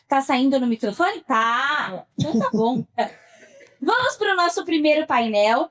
Tá saindo no microfone? Tá. Então tá bom. Vamos para o nosso primeiro painel.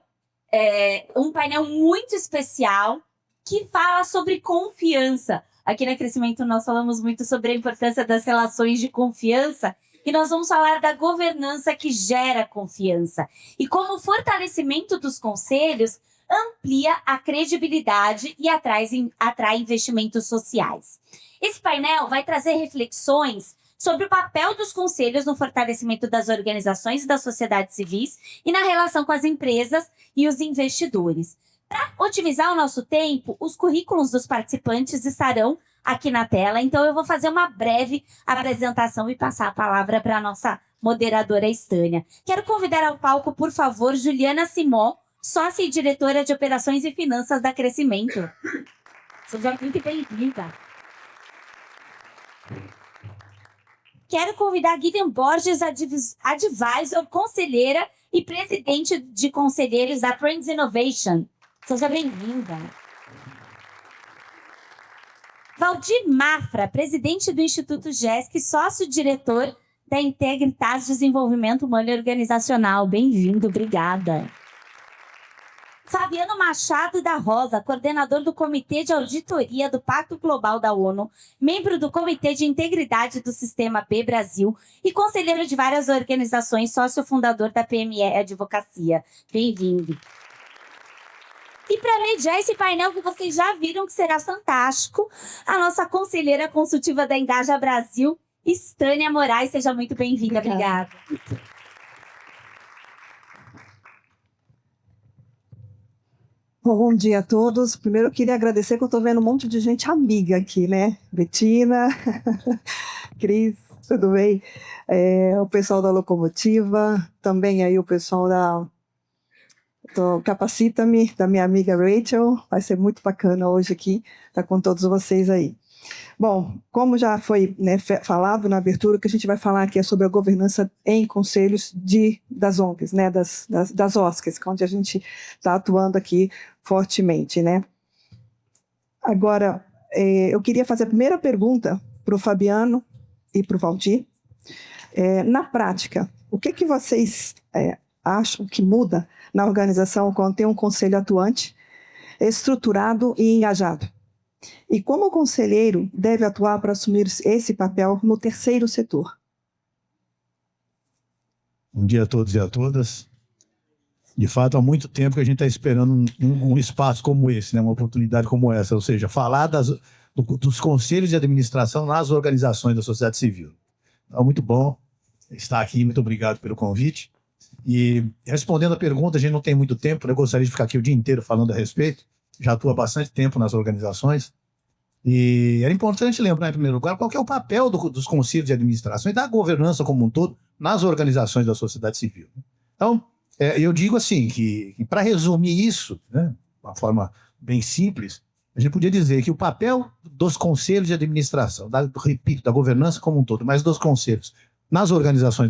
Um painel muito especial que fala sobre confiança. Aqui na Crescimento nós falamos muito sobre a importância das relações de confiança e nós vamos falar da governança que gera confiança e como o fortalecimento dos conselhos amplia a credibilidade e atrai investimentos sociais. Esse painel vai trazer reflexões sobre o papel dos conselhos no fortalecimento das organizações e das sociedades civis e na relação com as empresas e os investidores. Para otimizar o nosso tempo, os currículos dos participantes estarão aqui na tela, então eu vou fazer uma breve apresentação e passar a palavra para a nossa moderadora Estânia. Quero convidar ao palco, por favor, Juliana Simó, sócia e diretora de Operações e Finanças da Crescimento. Seja muito bem-vinda. Quero convidar Guilherme Borges, advisor, conselheira e presidente de conselheiros da Trends Innovation. Seja bem-vinda. Valdir Mafra, presidente do Instituto GESC, sócio-diretor da Integritas Desenvolvimento Humano e Organizacional. Bem-vindo, obrigada. Fabiano Machado da Rosa, coordenador do Comitê de Auditoria do Pacto Global da ONU, membro do Comitê de Integridade do Sistema B Brasil e conselheiro de várias organizações, sócio fundador da PME Advocacia. Bem-vindo. E para mediar esse painel que vocês já viram que será fantástico, a nossa conselheira consultiva da Engaja Brasil, Estânia Moraes. Seja muito bem-vinda. Obrigada. Bom dia a todos. Primeiro eu queria agradecer que eu estou vendo um monte de gente amiga aqui, né? Betina, Cris, tudo bem? O pessoal da Locomotiva, também aí o pessoal do Capacita-me, da minha amiga Rachel. Vai ser muito bacana hoje aqui estar com todos vocês aí. Bom, como já foi, né, falado na abertura, o que a gente vai falar aqui é sobre a governança em conselhos das ONGs, né, das OSCs, onde a gente está atuando aqui fortemente, né. Agora, eu queria fazer a primeira pergunta para o Fabiano e para o Valdir. Na prática, o que vocês acham que muda na organização quando tem um conselho atuante, estruturado e engajado? E como o conselheiro deve atuar para assumir esse papel no terceiro setor? Bom dia a todos e a todas. De fato, há muito tempo que a gente está esperando um espaço como esse, né? Uma oportunidade como essa, ou seja, falar dos conselhos de administração nas organizações da sociedade civil. Então, muito bom estar aqui, muito obrigado pelo convite. E respondendo a pergunta, a gente não tem muito tempo, eu gostaria de ficar aqui o dia inteiro falando a respeito. Já atua há bastante tempo nas organizações. E era importante lembrar, em primeiro lugar, qual que é o papel dos conselhos de administração e da governança como um todo nas organizações da sociedade civil. Então, eu digo assim, que para resumir isso, né, de uma forma bem simples, a gente podia dizer que o papel dos conselhos de administração, repito, da governança como um todo, mas dos conselhos nas organizações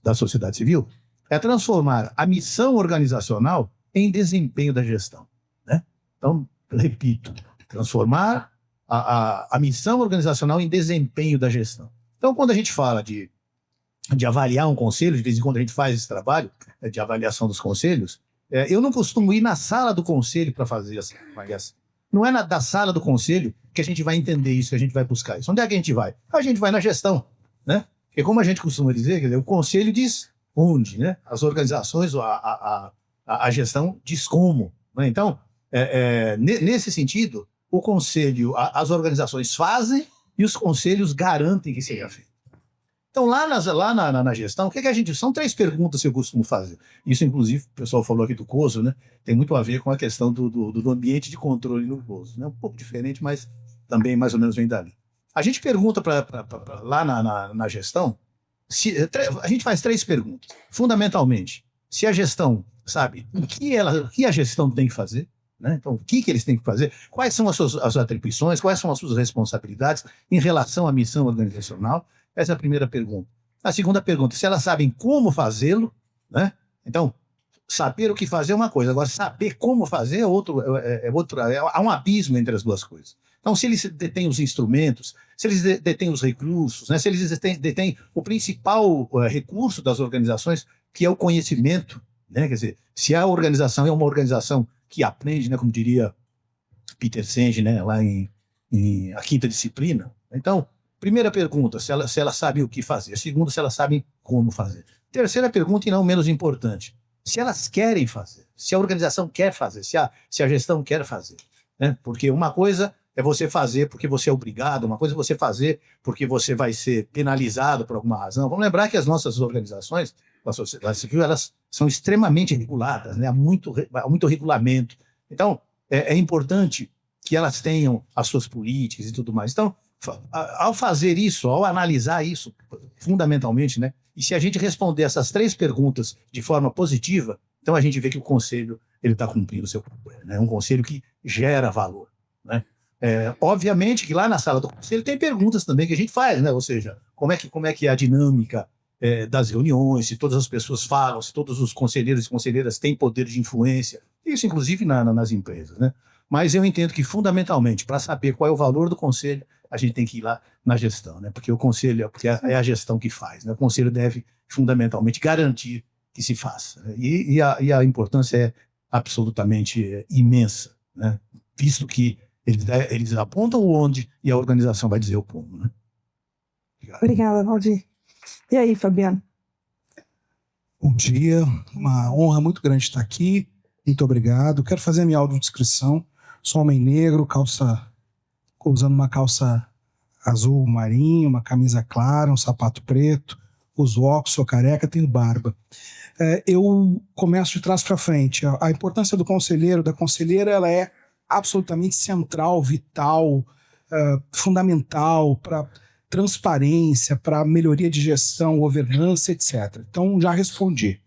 da sociedade civil, é transformar a missão organizacional em desempenho da gestão. Né? Então, repito, transformar a missão organizacional em desempenho da gestão. Então, quando a gente fala de avaliar um conselho, de vez em quando a gente faz esse trabalho de avaliação dos conselhos, eu não costumo ir na sala do conselho para fazer essa avaliação. Não é da sala do conselho que a gente vai entender isso, que a gente vai buscar isso. Onde é que a gente vai? A gente vai na gestão, né? Porque como a gente costuma dizer, quer dizer, o conselho diz onde, né? As organizações, a gestão diz como. Né? Então, nesse sentido, o conselho, as organizações fazem e os conselhos garantem que seja feito. Então, lá na gestão, o que a gente... São 3 perguntas que eu costumo fazer. Isso, inclusive, o pessoal falou aqui do COSO, né? Tem muito a ver com a questão do ambiente de controle no COSO. Né? Um pouco diferente, mas também mais ou menos vem dali. A gente pergunta lá na gestão, a gente faz 3 perguntas. Fundamentalmente, se a gestão sabe o que a gestão tem que fazer, né? Então, o que eles têm que fazer, quais são as suas atribuições, quais são as suas responsabilidades em relação à missão organizacional. Essa é a primeira pergunta. A segunda pergunta, se elas sabem como fazê-lo, né? Então, saber o que fazer é uma coisa, agora saber como fazer é outra. Há um abismo entre as duas coisas. Então, se eles detêm os instrumentos, se eles detêm os recursos, né, se eles detêm o principal recurso das organizações, que é o conhecimento, né, quer dizer, se a organização é uma organização que aprende, né, como diria Peter Senge, né, lá em A Quinta Disciplina. Então, primeira pergunta, se ela sabe o que fazer. Segunda, se elas sabem como fazer. Terceira pergunta, e não menos importante, se elas querem fazer, se a organização quer fazer, se a gestão quer fazer. Né? Porque uma coisa é você fazer porque você é obrigado, uma coisa é você fazer porque você vai ser penalizado por alguma razão. Vamos lembrar que as nossas organizações, a sociedade civil, elas são extremamente reguladas, né? Há muito regulamento. Então, é importante que elas tenham as suas políticas e tudo mais. Então, ao fazer isso, ao analisar isso, fundamentalmente, né? E se a gente responder essas 3 perguntas de forma positiva, então a gente vê que o conselho está cumprindo o seu papel. Né? É um conselho que gera valor. Né? Obviamente que lá na sala do conselho tem perguntas também que a gente faz, né? Ou seja, como é que é a dinâmica das reuniões, se todas as pessoas falam, se todos os conselheiros e conselheiras têm poder de influência, isso inclusive nas empresas. Né? Mas eu entendo que, fundamentalmente, para saber qual é o valor do conselho, a gente tem que ir lá na gestão, né? Porque o conselho é a gestão que faz. Né? O conselho deve, fundamentalmente, garantir que se faça. Né? E a importância é absolutamente imensa, né? Visto que eles apontam o onde e a organização vai dizer o como. Né? Obrigada, Valdir. E aí, Fabiano? Bom dia, uma honra muito grande estar aqui. Muito obrigado. Quero fazer a minha audiodescrição. Sou homem negro, usando uma calça azul marinho, uma camisa clara, um sapato preto, uso óculos, sou careca, tenho barba. Eu começo de trás para frente. A importância do conselheiro, da conselheira, ela é absolutamente central, vital, fundamental para transparência, para melhoria de gestão, governança, etc. Então, já respondi.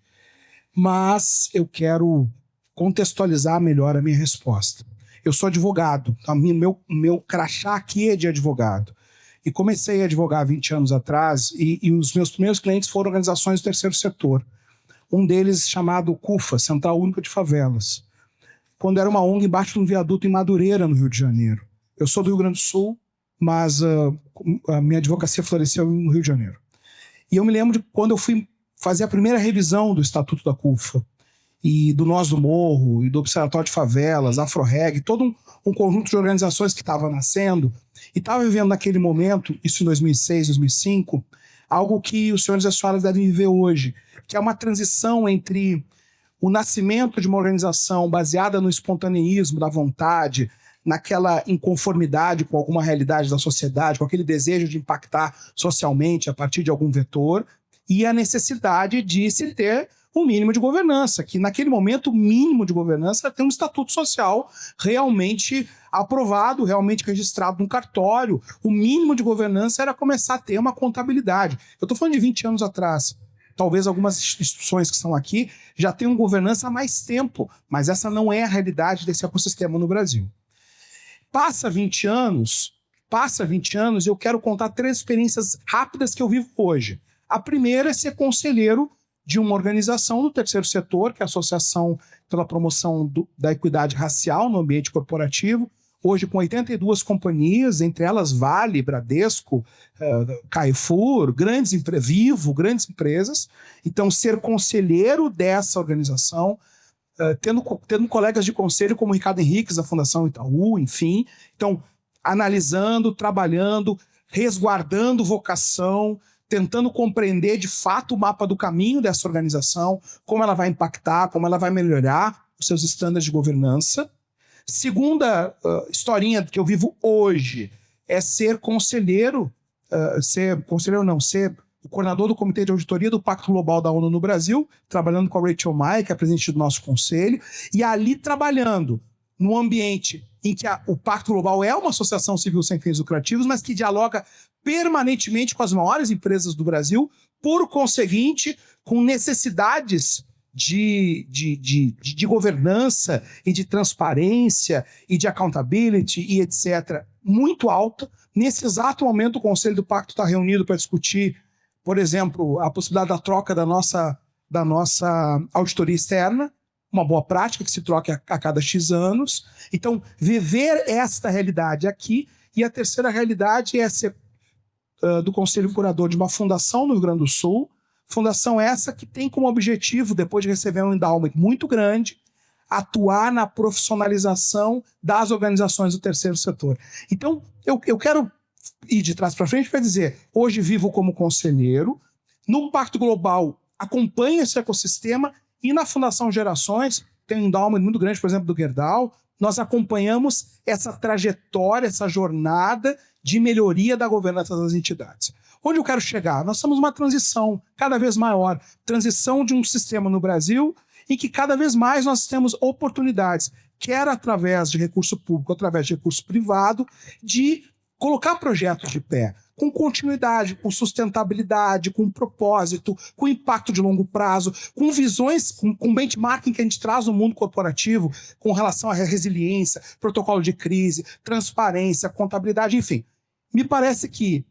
Mas eu quero contextualizar melhor a minha resposta. Eu sou advogado, meu crachá aqui é de advogado. E comecei a advogar 20 anos atrás e os meus primeiros clientes foram organizações do terceiro setor. Um deles chamado CUFA, Central Única de Favelas. Quando era uma ONG embaixo de um viaduto em Madureira, no Rio de Janeiro. Eu sou do Rio Grande do Sul, mas a minha advocacia floresceu no Rio de Janeiro. E eu me lembro de quando eu fui fazer a primeira revisão do Estatuto da CUFA, e do Nós do Morro, e do Observatório de Favelas, AfroReg, todo um conjunto de organizações que estava nascendo, e estava vivendo naquele momento, isso em 2006, 2005, algo que os senhores e as senhoras devem viver hoje, que é uma transição entre o nascimento de uma organização baseada no espontaneísmo da vontade, naquela inconformidade com alguma realidade da sociedade, com aquele desejo de impactar socialmente a partir de algum vetor, e a necessidade de se ter um mínimo de governança, que naquele momento o mínimo de governança era ter um estatuto social realmente aprovado, realmente registrado no cartório. O mínimo de governança era começar a ter uma contabilidade. Eu estou falando de 20 anos atrás. Talvez algumas instituições que estão aqui já tenham governança há mais tempo, mas essa não é a realidade desse ecossistema no Brasil. Passa 20 anos e eu quero contar 3 experiências rápidas que eu vivo hoje. A primeira é ser conselheiro de uma organização do terceiro setor, que é a Associação pela Promoção da Equidade Racial no Ambiente Corporativo, hoje com 82 companhias, entre elas Vale, Bradesco, Carrefour, Vivo, grandes empresas. Então, ser conselheiro dessa organização, tendo colegas de conselho como Ricardo Henriques, da Fundação Itaú, enfim. Então, analisando, trabalhando, resguardando vocação, tentando compreender de fato o mapa do caminho dessa organização, como ela vai impactar, como ela vai melhorar os seus estándares de governança. Segunda historinha que eu vivo hoje é ser ser o coordenador do Comitê de Auditoria do Pacto Global da ONU no Brasil, trabalhando com a Rachel Mai, que é a presidente do nosso conselho, e ali trabalhando num ambiente em que o Pacto Global é uma associação civil sem fins lucrativos, mas que dialoga permanentemente com as maiores empresas do Brasil, por conseguinte, com necessidades de governança e de transparência e de accountability e etc. muito alta. Nesse exato momento, o Conselho do Pacto está reunido para discutir, por exemplo, a possibilidade da troca da nossa da nossa auditoria externa, uma boa prática que se troca a cada X anos. Então, viver esta realidade aqui. E a terceira realidade é ser do Conselho Curador de uma fundação no Rio Grande do Sul, fundação essa que tem como objetivo, depois de receber um endowment muito grande, atuar na profissionalização das organizações do terceiro setor. Então, eu quero ir de trás para frente para dizer, hoje vivo como conselheiro, no Pacto Global acompanho esse ecossistema e na Fundação Gerações, tem um endowment muito grande, por exemplo, do Gerdau, nós acompanhamos essa trajetória, essa jornada de melhoria da governança das entidades. Onde eu quero chegar? Nós estamos numa transição cada vez maior, transição de um sistema no Brasil em que cada vez mais nós temos oportunidades, quer através de recurso público, através de recurso privado, de colocar projetos de pé, com continuidade, com sustentabilidade, com propósito, com impacto de longo prazo, com visões, com benchmarking que a gente traz no mundo corporativo, com relação à resiliência, protocolo de crise, transparência, contabilidade, enfim. Me parece que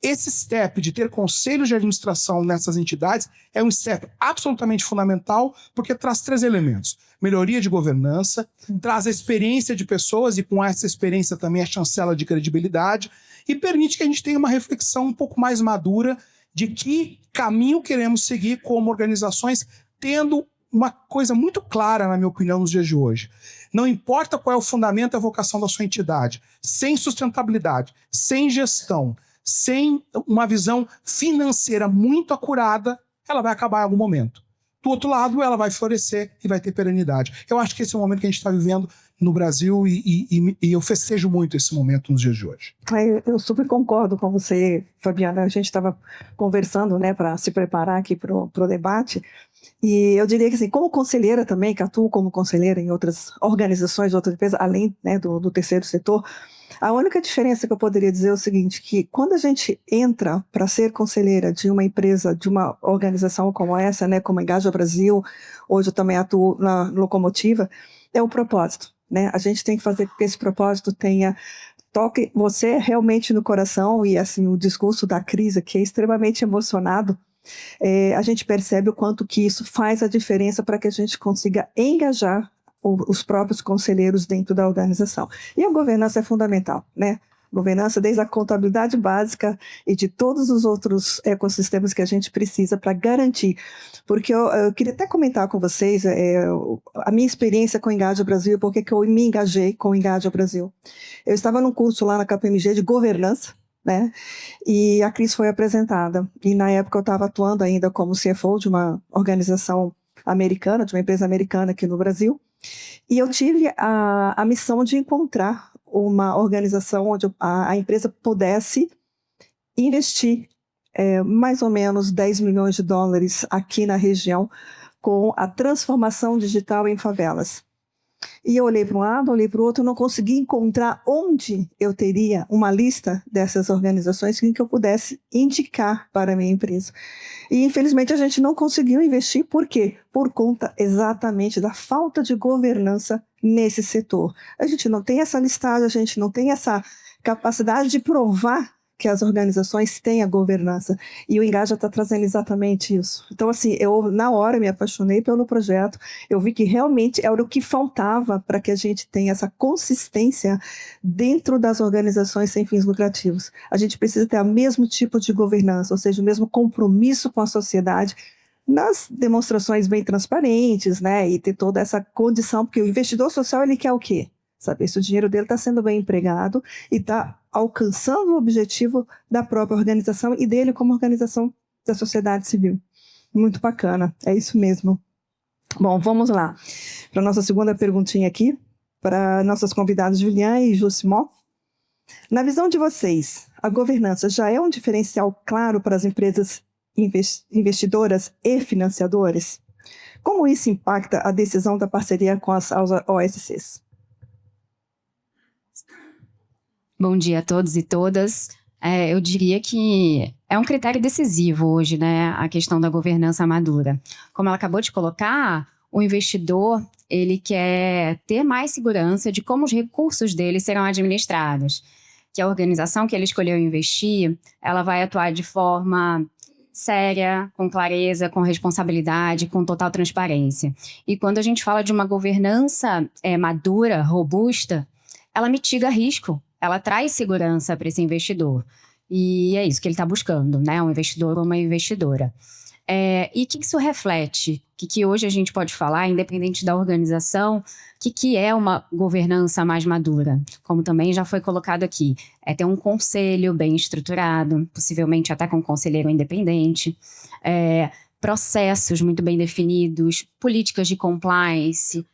esse step de ter conselhos de administração nessas entidades é um step absolutamente fundamental, porque traz 3 elementos. Melhoria de governança, traz a experiência de pessoas e com essa experiência também a chancela de credibilidade e permite que a gente tenha uma reflexão um pouco mais madura de que caminho queremos seguir como organizações, tendo uma coisa muito clara, na minha opinião, nos dias de hoje. Não importa qual é o fundamento e a vocação da sua entidade, sem sustentabilidade, sem gestão, sem uma visão financeira muito acurada, ela vai acabar em algum momento. Do outro lado, ela vai florescer e vai ter perenidade. Eu acho que esse é o momento que a gente está vivendo no Brasil e eu festejo muito esse momento nos dias de hoje. Eu super concordo com você, Fabiana. A gente estava conversando, né, para se preparar aqui para o debate. E eu diria que, assim, como conselheira também, que atuo como conselheira em outras organizações, outras empresas, além, né, do terceiro setor, a única diferença que eu poderia dizer é o seguinte, que quando a gente entra para ser conselheira de uma empresa, de uma organização como essa, né, como a Engaja Brasil, hoje eu também atuo na Locomotiva, é o propósito, né? A gente tem que fazer com que esse propósito toque você realmente no coração e, assim, o discurso da Cris, que é extremamente emocionado, a gente percebe o quanto que isso faz a diferença para que a gente consiga engajar os próprios conselheiros dentro da organização. E a governança é fundamental, né? Governança desde a contabilidade básica e de todos os outros ecossistemas que a gente precisa para garantir. Porque eu queria até comentar com vocês a minha experiência com o Engaja Brasil, porque que eu me engajei com o Engaja Brasil. Eu estava num curso lá na KPMG de governança, né? E a Cris foi apresentada. E na época eu estava atuando ainda como CFO de uma organização americana, de uma empresa americana aqui no Brasil. E eu tive a missão de encontrar uma organização onde a empresa pudesse investir mais ou menos 10 milhões de dólares aqui na região com a transformação digital em favelas. E eu olhei para um lado, olhei para o outro, não consegui encontrar onde eu teria uma lista dessas organizações em que eu pudesse indicar para a minha empresa. E, infelizmente, a gente não conseguiu investir. Por quê? Por conta exatamente da falta de governança nesse setor. A gente não tem essa listagem, a gente não tem essa capacidade de provar que as organizações têm a governança. E o Engaja está trazendo exatamente isso. Então, assim, eu, na hora, me apaixonei pelo projeto. Eu vi que realmente era o que faltava para que a gente tenha essa consistência dentro das organizações sem fins lucrativos. A gente precisa ter o mesmo tipo de governança, ou seja, o mesmo compromisso com a sociedade, nas demonstrações bem transparentes, né? E ter toda essa condição, porque o investidor social, ele quer o quê? Saber se o dinheiro dele está sendo bem empregado e está alcançando o objetivo da própria organização e dele como organização da sociedade civil. Muito bacana, é isso mesmo. Bom, vamos lá para a nossa segunda perguntinha aqui, para nossas convidadas Juliana e Jusimó. Na visão de vocês, a governança já é um diferencial claro para as empresas investidoras e financiadoras? Como isso impacta a decisão da parceria com as OSCs? Bom dia a todos e todas. Eu diria que é um critério decisivo hoje, né, a questão da governança madura. Como ela acabou de colocar, o investidor, ele quer ter mais segurança de como os recursos dele serão administrados. Que a organização que ele escolheu investir, ela vai atuar de forma séria, com clareza, com responsabilidade, com total transparência. E quando a gente fala de uma governança madura, robusta, ela mitiga risco, ela traz segurança para esse investidor. E é isso que ele está buscando, né? Um investidor ou uma investidora. E o que isso reflete? O que hoje a gente pode falar, independente da organização, o que é uma governança mais madura? Como também já foi colocado aqui, é ter um conselho bem estruturado, possivelmente até com um conselheiro independente, processos muito bem definidos, políticas de compliance,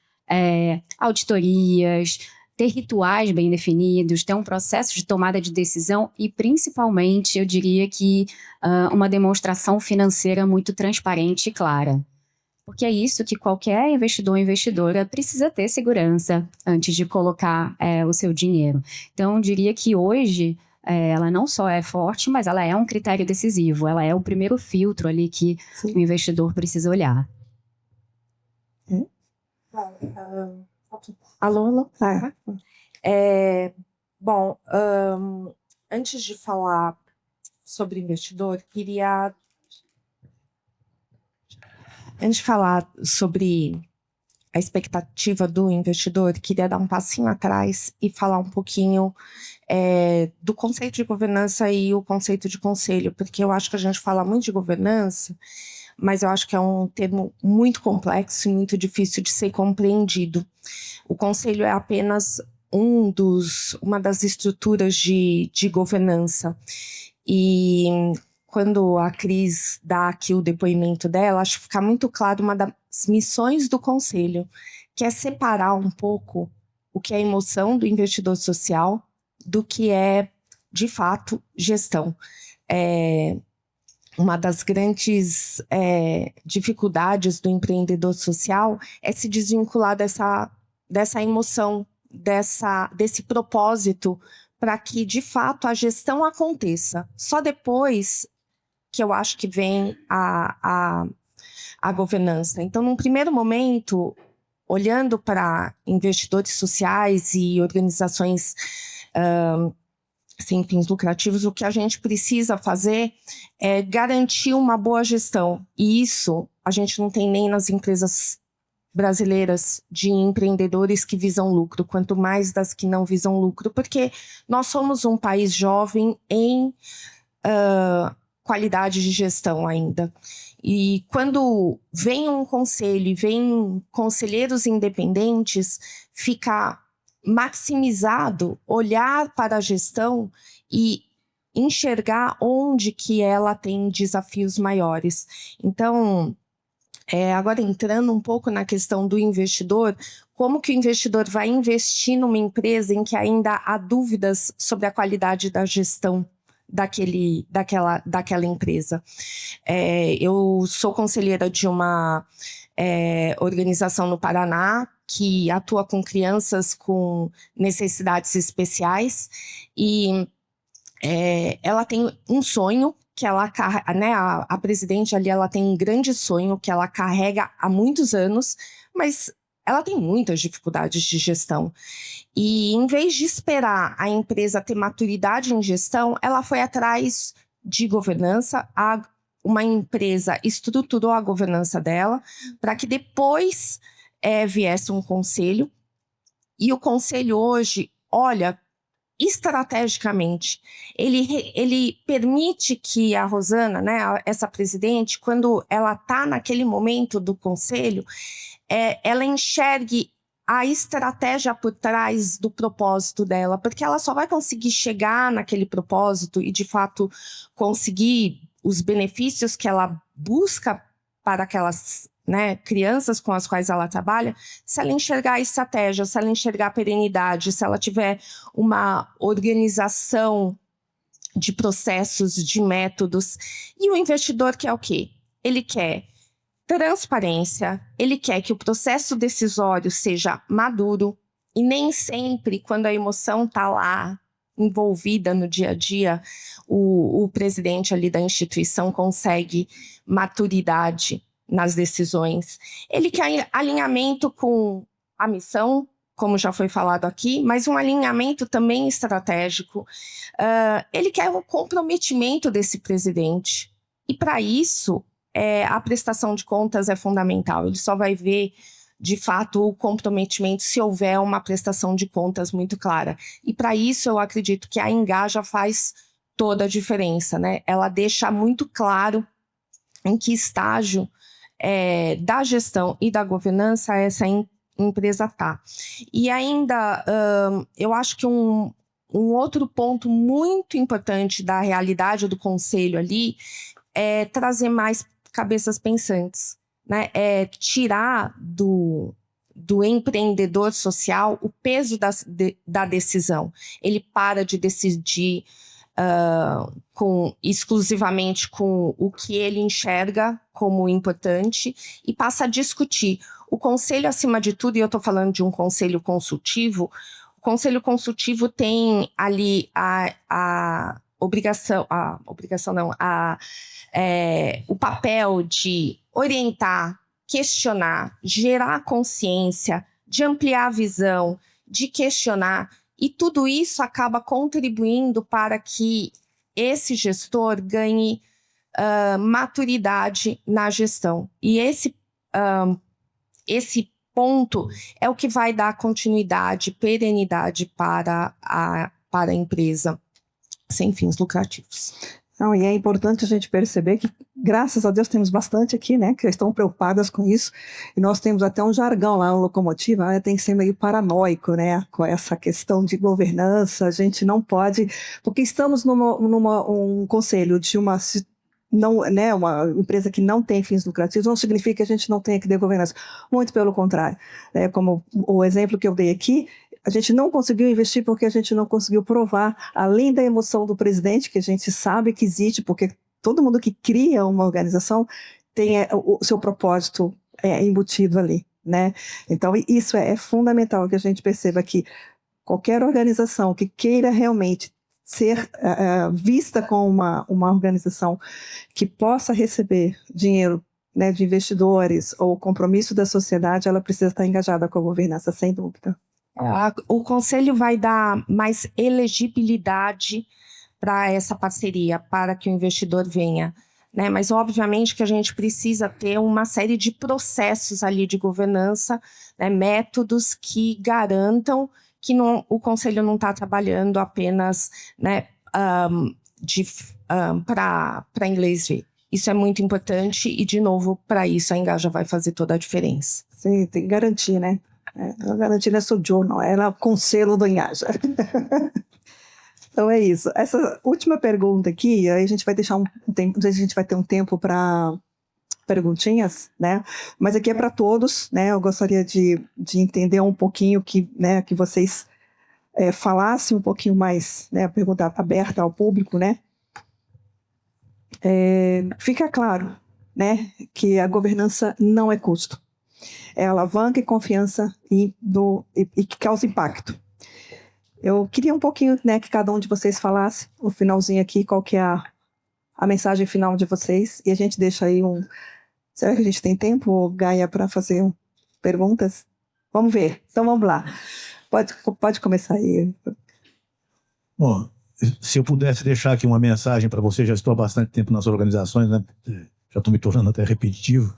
auditorias, ter rituais bem definidos, ter um processo de tomada de decisão e, principalmente, eu diria que uma demonstração financeira muito transparente e clara. Porque é isso que qualquer investidor ou investidora precisa ter segurança antes de colocar o seu dinheiro. Então, eu diria que hoje ela não só é forte, mas ela é um critério decisivo. Ela é o primeiro filtro ali que o investidor precisa olhar. Alô? Bom, antes de falar sobre investidor, antes de falar sobre a expectativa do investidor, queria dar um passinho atrás e falar um pouquinho do conceito de governança e o conceito de conselho, porque eu acho que a gente fala muito de governança, mas eu acho que é um termo muito complexo e muito difícil de ser compreendido. O conselho é apenas uma das estruturas de governança. E quando a Cris dá aqui o depoimento dela, acho que fica muito claro uma das missões do conselho, que é separar um pouco o que é emoção do investidor social do que é, de fato, gestão. Uma das grandes dificuldades do empreendedor social é se desvincular dessa emoção, desse propósito, para que, de fato, a gestão aconteça. Só depois que eu acho que vem a governança. Então, num primeiro momento, olhando para investidores sociais e organizações sem fins lucrativos, o que a gente precisa fazer é garantir uma boa gestão. E isso a gente não tem nem nas empresas brasileiras de empreendedores que visam lucro, quanto mais das que não visam lucro, porque nós somos um país jovem em qualidade de gestão ainda. E quando vem um conselho e vem conselheiros independentes, fica maximizado olhar para a gestão e enxergar onde que ela tem desafios maiores. Então, agora entrando um pouco na questão do investidor, como que o investidor vai investir numa empresa em que ainda há dúvidas sobre a qualidade da gestão daquela empresa? Eu sou conselheira de uma organização no Paraná que atua com crianças com necessidades especiais e ela tem um sonho que ela carrega, né, a presidente ali, ela tem um grande sonho que ela carrega há muitos anos, mas ela tem muitas dificuldades de gestão. E em vez de esperar a empresa ter maturidade em gestão, ela foi atrás de governança. Uma empresa estruturou a governança dela para que depois viesse um conselho. E o conselho hoje, olha, estrategicamente, ele permite que a Rosana, né, essa presidente, quando ela está naquele momento do conselho, ela enxergue a estratégia por trás do propósito dela, porque ela só vai conseguir chegar naquele propósito e, de fato, conseguir os benefícios que ela busca para aquelas, né, crianças com as quais ela trabalha, se ela enxergar a estratégia, se ela enxergar a perenidade, se ela tiver uma organização de processos, de métodos. E o investidor quer o quê? Ele quer transparência, ele quer que o processo decisório seja maduro, e nem sempre, quando a emoção está lá envolvida no dia a dia, o presidente ali da instituição consegue maturidade nas decisões. Ele quer alinhamento com a missão, como já foi falado aqui, mas um alinhamento também estratégico. Ele quer o comprometimento desse presidente. E para isso, a prestação de contas é fundamental. Ele só vai ver, de fato, o comprometimento se houver uma prestação de contas muito clara. E para isso, eu acredito que a Engaja faz toda a diferença, né? Ela deixa muito claro em que estágio da gestão e da governança essa empresa está. E ainda, eu acho que um outro ponto muito importante da realidade do conselho ali é trazer mais cabeças pensantes, né? É tirar do empreendedor social o peso da decisão. Ele para de decidir exclusivamente com o que ele enxerga como importante e passa a discutir. O conselho, acima de tudo, e eu estou falando de um conselho consultivo, o conselho consultivo tem ali o papel de orientar, questionar, gerar consciência, de ampliar a visão, de questionar, e tudo isso acaba contribuindo para que esse gestor ganhe maturidade na gestão. E esse ponto é o que vai dar continuidade, perenidade para a empresa sem fins lucrativos. Não, e é importante a gente perceber que, graças a Deus, temos bastante aqui, né, que estão preocupadas com isso, e nós temos até um jargão lá no Locomotiva, né, tem que ser meio paranoico, né, com essa questão de governança. A gente não pode, porque estamos um conselho de uma empresa que não tem fins lucrativos, não significa que a gente não tenha que ter governança, muito pelo contrário, né, como o exemplo que eu dei aqui. A gente não conseguiu investir porque a gente não conseguiu provar, além da emoção do presidente, que a gente sabe que existe, porque todo mundo que cria uma organização tem o seu propósito embutido ali, né? Então, isso é fundamental que a gente perceba que qualquer organização que queira realmente ser vista como uma organização que possa receber dinheiro, né, de investidores ou compromisso da sociedade, ela precisa estar engajada com a governança, sem dúvida. O conselho vai dar mais elegibilidade para essa parceria, para que o investidor venha, né? Mas obviamente que a gente precisa ter uma série de processos ali de governança, né? Métodos que garantam que o conselho não está trabalhando apenas, né, para inglês ver. Isso é muito importante e, de novo, para isso a Engaja vai fazer toda a diferença. Sim, tem que garantir, né? A garantia não é só jornal, ela é o conselho do Engaja. Então é isso. Essa última pergunta aqui, aí a gente vai deixar um tempo, não sei se a gente vai ter um tempo para perguntinhas, né? Mas aqui é para todos, né? Eu gostaria de entender um pouquinho que vocês falassem um pouquinho mais, né? A pergunta aberta ao público, né? Fica claro, né? Que a governança não é custo. É alavanca e confiança e que causa impacto. Eu queria um pouquinho, né, que cada um de vocês falasse, no finalzinho aqui, qual que é a mensagem final de vocês, e a gente deixa aí Será que a gente tem tempo, Gaia, para fazer perguntas? Vamos ver, então vamos lá. Pode começar aí. Bom, se eu pudesse deixar aqui uma mensagem para você, já estou há bastante tempo nas organizações, né? Já estou me tornando até repetitivo,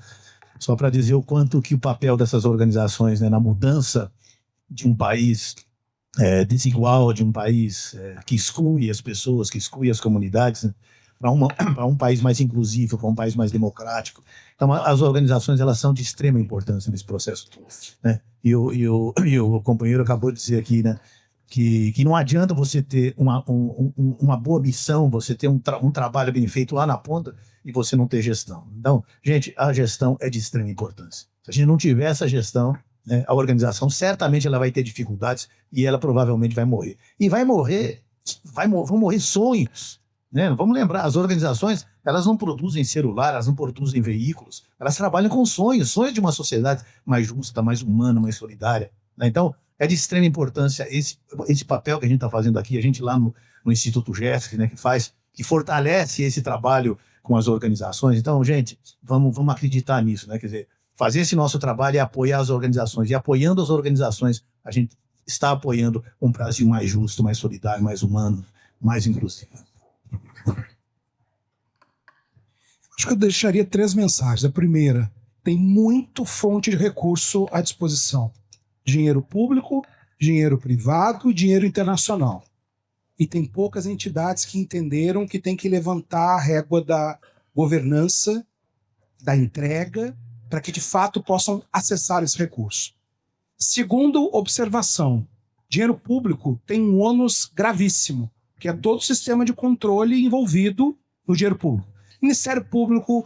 só para dizer o quanto que o papel dessas organizações, né, na mudança de um país desigual, de um país que exclui as pessoas, que exclui as comunidades, né, para um país mais inclusivo, para um país mais democrático. Então, as organizações, elas são de extrema importância nesse processo, né? E o companheiro acabou de dizer aqui, né, que não adianta você ter uma boa missão, você ter um trabalho bem feito lá na ponta e você não ter gestão. Então, gente, a gestão é de extrema importância. Se a gente não tiver essa gestão, né, a organização certamente ela vai ter dificuldades e ela provavelmente vai morrer. E vão morrer sonhos, né? Vamos lembrar, as organizações, elas não produzem celular, elas não produzem veículos, elas trabalham com sonhos de uma sociedade mais justa, mais humana, mais solidária, né? Então, é de extrema importância esse papel que a gente está fazendo aqui, a gente lá no Instituto GESC, né, que fortalece esse trabalho com as organizações. Então, gente, vamos acreditar nisso, né? Quer dizer, fazer esse nosso trabalho e apoiar as organizações. E apoiando as organizações, a gente está apoiando um Brasil mais justo, mais solidário, mais humano, mais inclusivo. Acho que eu deixaria 3 mensagens. A primeira, tem muito fonte de recurso à disposição. Dinheiro público, dinheiro privado e dinheiro internacional. E tem poucas entidades que entenderam que tem que levantar a régua da governança, da entrega, para que de fato possam acessar esse recurso. Segundo observação, dinheiro público tem um ônus gravíssimo, que é todo o sistema de controle envolvido no dinheiro público. Ministério Público,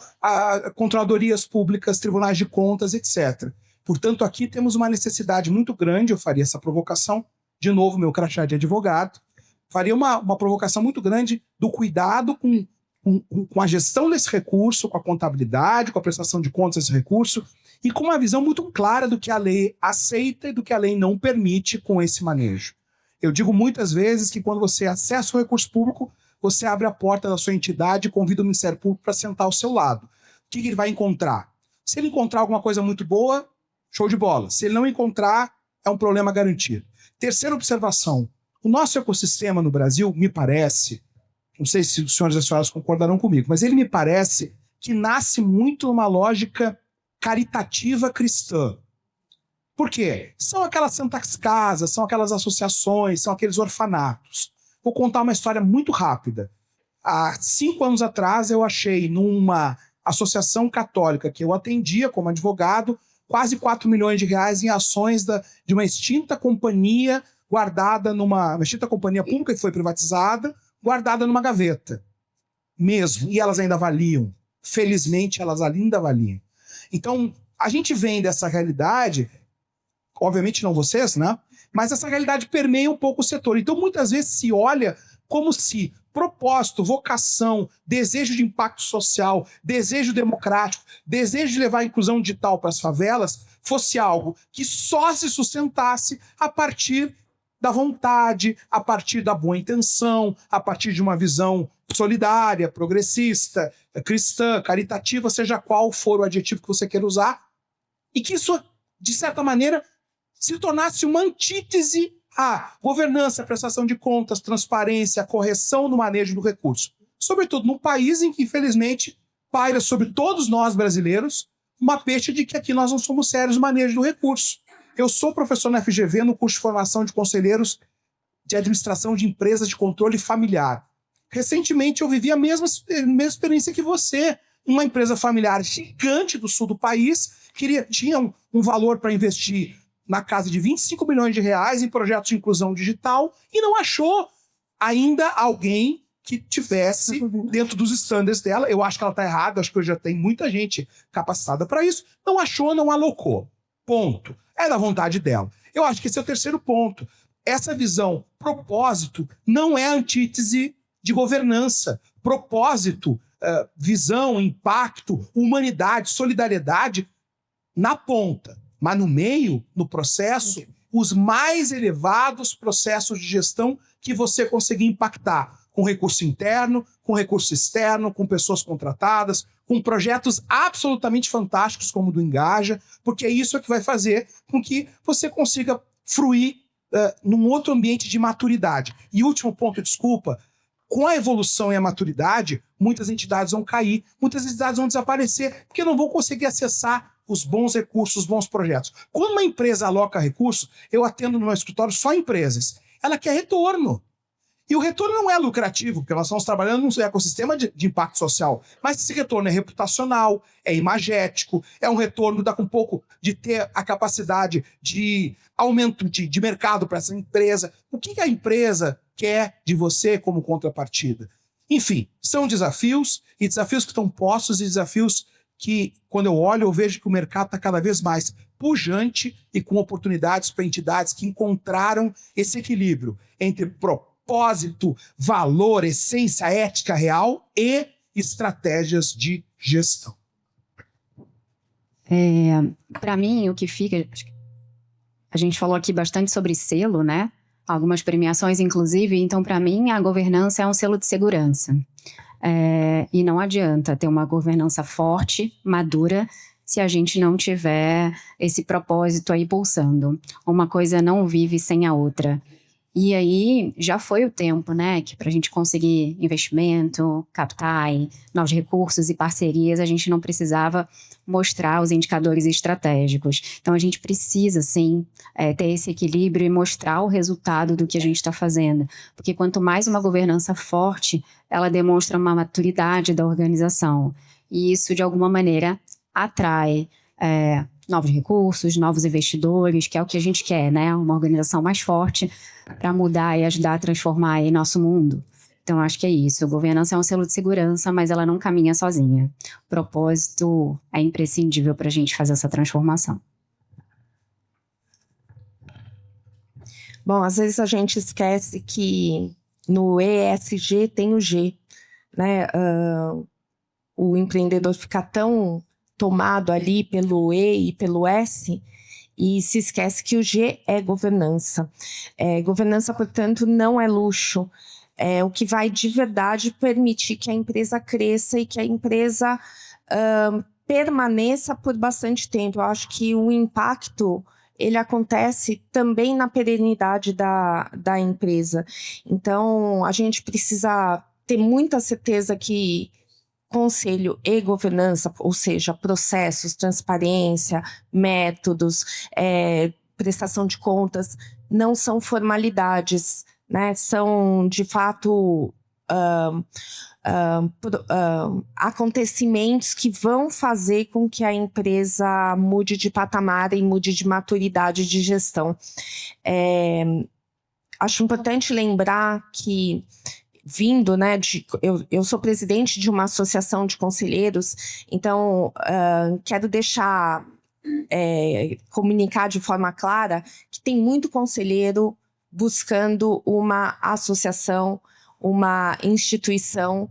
controladorias públicas, tribunais de contas, etc. Portanto, aqui temos uma necessidade muito grande, eu faria essa provocação, de novo, meu crachá de advogado, faria uma provocação muito grande do cuidado com a gestão desse recurso, com a contabilidade, com a prestação de contas desse recurso, e com uma visão muito clara do que a lei aceita e do que a lei não permite com esse manejo. Eu digo muitas vezes que quando você acessa o recurso público, você abre a porta da sua entidade e convida o Ministério Público para sentar ao seu lado. O que ele vai encontrar? Se ele encontrar alguma coisa muito boa, show de bola. Se ele não encontrar, é um problema garantido. Terceira observação. O nosso ecossistema no Brasil, me parece, não sei se os senhores e as senhoras concordarão comigo, mas ele me parece que nasce muito numa lógica caritativa cristã. Por quê? São aquelas santas casas, são aquelas associações, são aqueles orfanatos. Vou contar uma história muito rápida. Há 5 anos atrás, eu achei numa associação católica que eu atendia como advogado, quase 4 milhões de reais em ações de uma extinta companhia guardada uma extinta companhia pública que foi privatizada, guardada numa gaveta. Mesmo. E elas ainda valiam. Felizmente, elas ainda valiam. Então, a gente vem dessa realidade, obviamente não vocês, né? Mas essa realidade permeia um pouco o setor. Então, muitas vezes se olha como se propósito, vocação, desejo de impacto social, desejo democrático, desejo de levar a inclusão digital para as favelas fosse algo que só se sustentasse a partir da vontade, a partir da boa intenção, a partir de uma visão solidária, progressista, cristã, caritativa, seja qual for o adjetivo que você queira usar, e que isso, de certa maneira, se tornasse uma antítese à governança, prestação de contas, transparência, correção no manejo do recurso. Sobretudo num país em que, infelizmente, paira sobre todos nós brasileiros uma peixe de que aqui nós não somos sérios no manejo do recurso. Eu sou professor na FGV no curso de formação de conselheiros de administração de empresas de controle familiar. Recentemente eu vivi a mesma experiência que você. Uma empresa familiar gigante do sul do país tinha um valor para investir na casa de 25 milhões de reais em projetos de inclusão digital e não achou ainda alguém que tivesse dentro dos estándares dela. Eu acho que ela está errada, acho que hoje já tem muita gente capacitada para isso. Não achou, não alocou. Ponto. É da vontade dela. Eu acho que esse é o terceiro ponto. Essa visão, propósito, não é antítese de governança. Propósito, visão, impacto, humanidade, solidariedade na ponta. Mas no meio, no processo, os mais elevados processos de gestão que você conseguir impactar com recurso interno, com recurso externo, com pessoas contratadas, com projetos absolutamente fantásticos como o do Engaja, porque isso é que vai fazer com que você consiga fruir num outro ambiente de maturidade. E último ponto, desculpa, com a evolução e a maturidade, muitas entidades vão cair, muitas entidades vão desaparecer, porque não vão conseguir acessar os bons recursos, os bons projetos. Quando uma empresa aloca recursos, eu atendo no meu escritório só empresas, ela quer retorno. E o retorno não é lucrativo, porque nós estamos trabalhando num ecossistema de impacto social. Mas esse retorno é reputacional, é imagético, é um retorno dá com um pouco de ter a capacidade de aumento de mercado para essa empresa. O que a empresa quer de você como contrapartida? Enfim, são desafios, e desafios que estão postos, e desafios que, quando eu olho, eu vejo que o mercado está cada vez mais pujante e com oportunidades para entidades que encontraram esse equilíbrio entre propósito, valor, essência, ética real e estratégias de gestão. Para mim, o que fica... A gente falou aqui bastante sobre selo, né? Algumas premiações, inclusive. Então, para mim, a governança é um selo de segurança. E não adianta ter uma governança forte, madura, se a gente não tiver esse propósito aí pulsando. Uma coisa não vive sem a outra. E aí já foi o tempo, né, que para a gente conseguir investimento, captar novos recursos e parcerias, a gente não precisava mostrar os indicadores estratégicos. Então a gente precisa, sim, ter esse equilíbrio e mostrar o resultado do que a gente está fazendo. Porque quanto mais uma governança forte, ela demonstra uma maturidade da organização. E isso, de alguma maneira, atrai novos recursos, novos investidores, que é o que a gente quer, né? Uma organização mais forte para mudar e ajudar a transformar aí nosso mundo. Então, acho que é isso. Governança é um selo de segurança, mas ela não caminha sozinha. O propósito é imprescindível para a gente fazer essa transformação. Bom, às vezes a gente esquece que no ESG tem o G, né? O empreendedor fica tão tomado ali pelo E e pelo S e se esquece que o G é governança. Governança, portanto, não é luxo. É o que vai de verdade permitir que a empresa cresça e que a empresa permaneça por bastante tempo. Eu acho que o impacto ele acontece também na perenidade da empresa. Então, a gente precisa ter muita certeza que conselho e governança, ou seja, processos, transparência, métodos, prestação de contas, não são formalidades, né? São, de fato, acontecimentos que vão fazer com que a empresa mude de patamar e mude de maturidade de gestão. Acho importante lembrar que vindo, né, eu sou presidente de uma associação de conselheiros, então quero comunicar de forma clara que tem muito conselheiro buscando uma associação, uma instituição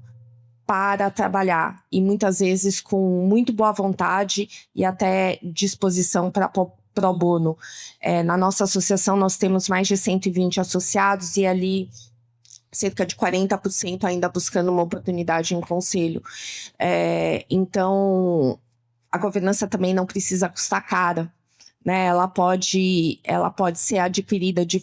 para trabalhar, e muitas vezes com muito boa vontade e até disposição para pro bono. Na nossa associação nós temos mais de 120 associados e ali cerca de 40% ainda buscando uma oportunidade em conselho. Então, a governança também não precisa custar cara, né? Ela pode ser adquirida de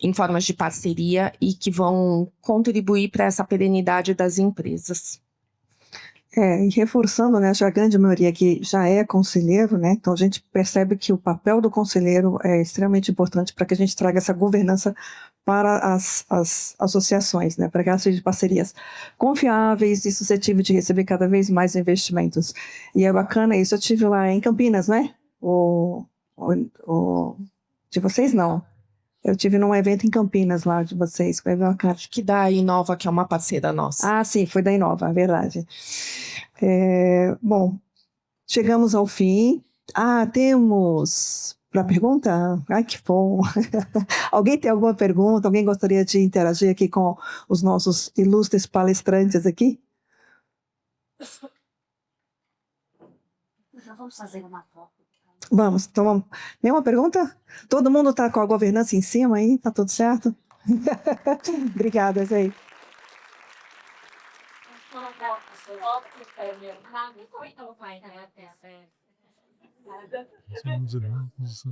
em formas de parceria e que vão contribuir para essa perenidade das empresas. E reforçando, né, a grande maioria aqui já é conselheiro, né, então a gente percebe que o papel do conselheiro é extremamente importante para que a gente traga essa governança para as associações, né, para que elas sejam parcerias confiáveis e suscetíveis de receber cada vez mais investimentos. E é bacana isso, eu tive lá em Campinas, né, de vocês não. Eu tive num evento em Campinas lá de vocês. Foi bacana. Acho que da Inova, que é uma parceira nossa. Ah, sim, foi da Inova, é verdade. Bom, chegamos ao fim. Temos para pergunta? Ai, que bom. Alguém tem alguma pergunta? Alguém gostaria de interagir aqui com os nossos ilustres palestrantes aqui? Vamos fazer uma foto. Vamos, então vamos. Nenhuma pergunta? Todo mundo está com a governança em cima aí? Tá tudo certo? Obrigada, Zé. Vamos